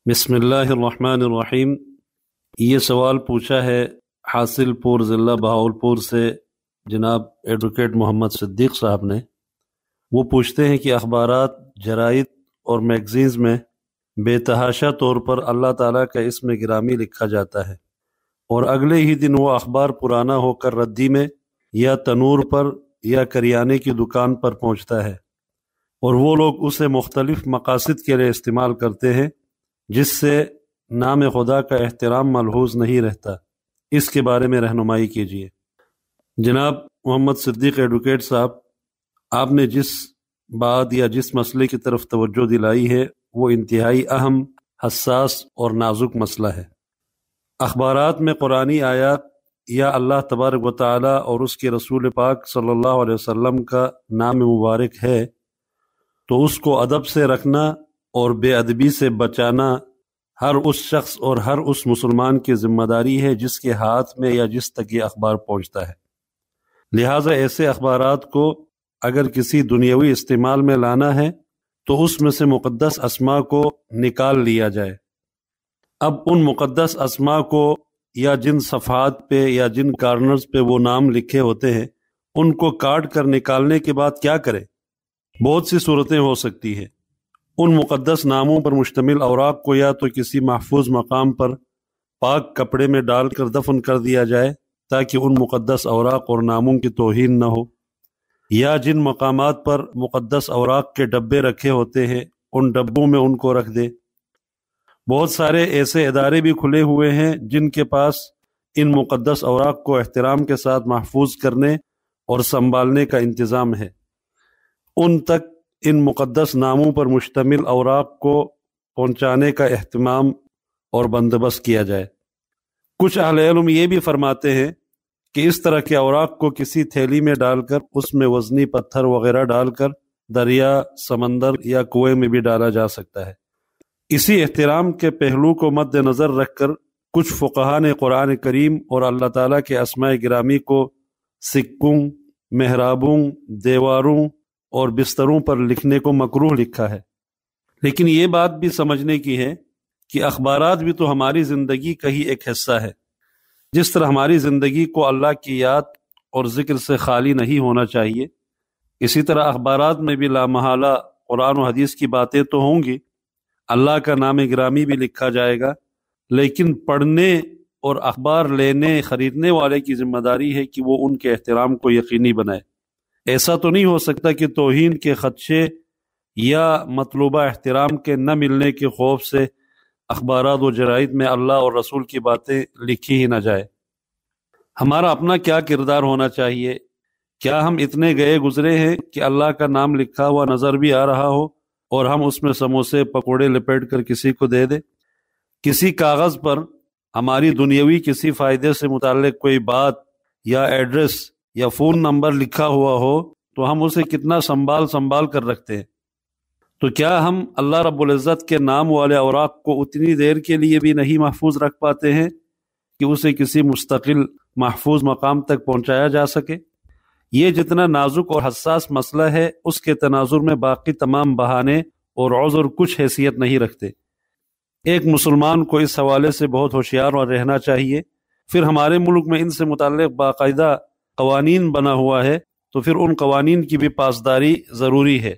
بسم اللہ الرحمن الرحیم۔ یہ سوال پوچھا ہے حاصل پور ضلع بہاولپور سے جناب ایڈوکیٹ محمد صدیق صاحب نے۔ وہ پوچھتے ہیں کہ اخبارات، جرائد اور میگزینز میں بے تحاشا طور پر اللہ تعالیٰ کا اسم گرامی لکھا جاتا ہے، اور اگلے ہی دن وہ اخبار پرانا ہو کر ردی میں یا تنور پر یا کریانے کی دکان پر پہنچتا ہے، اور وہ لوگ اسے مختلف مقاصد کے لیے استعمال کرتے ہیں جس سے نام خدا کا احترام ملحوظ نہیں رہتا۔ اس کے بارے میں رہنمائی کیجیے۔ جناب محمد صدیق ایڈوکیٹ صاحب، آپ نے جس بات یا جس مسئلے کی طرف توجہ دلائی ہے وہ انتہائی اہم، حساس اور نازک مسئلہ ہے۔ اخبارات میں قرآنی آیات یا اللہ تبارک و تعالی اور اس کے رسول پاک صلی اللہ علیہ وسلم کا نام مبارک ہے تو اس کو ادب سے رکھنا اور بے ادبی سے بچانا ہر اس شخص اور ہر اس مسلمان کی ذمہ داری ہے جس کے ہاتھ میں یا جس تک یہ اخبار پہنچتا ہے۔ لہٰذا ایسے اخبارات کو اگر کسی دنیاوی استعمال میں لانا ہے تو اس میں سے مقدس اسماء کو نکال لیا جائے۔ اب ان مقدس اسماء کو یا جن صفحات پہ یا جن کارنرز پہ وہ نام لکھے ہوتے ہیں ان کو کاٹ کر نکالنے کے بعد کیا کرے؟ بہت سی صورتیں ہو سکتی ہیں۔ ان مقدس ناموں پر مشتمل اوراق کو یا تو کسی محفوظ مقام پر پاک کپڑے میں ڈال کر دفن کر دیا جائے تاکہ ان مقدس اوراق اور ناموں کی توہین نہ ہو، یا جن مقامات پر مقدس اوراق کے ڈبے رکھے ہوتے ہیں ان ڈبوں میں ان کو رکھ دے۔ بہت سارے ایسے ادارے بھی کھلے ہوئے ہیں جن کے پاس ان مقدس اوراق کو احترام کے ساتھ محفوظ کرنے اور سنبھالنے کا انتظام ہے۔ ان تک ان مقدس ناموں پر مشتمل اوراق کو پہنچانے کا اہتمام اور بندوبست کیا جائے۔ کچھ اہل علم یہ بھی فرماتے ہیں کہ اس طرح کے اوراق کو کسی تھیلی میں ڈال کر اس میں وزنی پتھر وغیرہ ڈال کر دریا، سمندر یا کنویں میں بھی ڈالا جا سکتا ہے۔ اسی احترام کے پہلو کو مد نظر رکھ کر کچھ فقہا نے قرآن کریم اور اللہ تعالیٰ کے اسماء گرامی کو سکوں، محرابوں، دیواروں اور بستروں پر لکھنے کو مکروہ لکھا ہے۔ لیکن یہ بات بھی سمجھنے کی ہے کہ اخبارات بھی تو ہماری زندگی کا ہی ایک حصہ ہے۔ جس طرح ہماری زندگی کو اللہ کی یاد اور ذکر سے خالی نہیں ہونا چاہیے، اسی طرح اخبارات میں بھی لامحالہ قرآن و حدیث کی باتیں تو ہوں گی، اللہ کا نام گرامی بھی لکھا جائے گا، لیکن پڑھنے اور اخبار لینے خریدنے والے کی ذمہ داری ہے کہ وہ ان کے احترام کو یقینی بنائے۔ ایسا تو نہیں ہو سکتا کہ توہین کے خدشے یا مطلوبہ احترام کے نہ ملنے کے خوف سے اخبارات و جرائد میں اللہ اور رسول کی باتیں لکھی ہی نہ جائے۔ ہمارا اپنا کیا کردار ہونا چاہیے؟ کیا ہم اتنے گئے گزرے ہیں کہ اللہ کا نام لکھا ہوا نظر بھی آ رہا ہو اور ہم اس میں سموسے پکوڑے لپیٹ کر کسی کو دے دیں؟ کسی کاغذ پر ہماری دنیاوی کسی فائدے سے متعلق کوئی بات یا ایڈریس یا فون نمبر لکھا ہوا ہو تو ہم اسے کتنا سنبھال کر رکھتے ہیں۔ تو کیا ہم اللہ رب العزت کے نام والے اوراق کو اتنی دیر کے لیے بھی نہیں محفوظ رکھ پاتے ہیں کہ اسے کسی مستقل محفوظ مقام تک پہنچایا جا سکے؟ یہ جتنا نازک اور حساس مسئلہ ہے اس کے تناظر میں باقی تمام بہانے اور عذر کچھ حیثیت نہیں رکھتے۔ ایک مسلمان کو اس حوالے سے بہت ہوشیار اور رہنا چاہیے۔ پھر ہمارے ملک میں ان سے متعلق باقاعدہ قوانین بنا ہوا ہے تو پھر ان قوانین کی بھی پاسداری ضروری ہے۔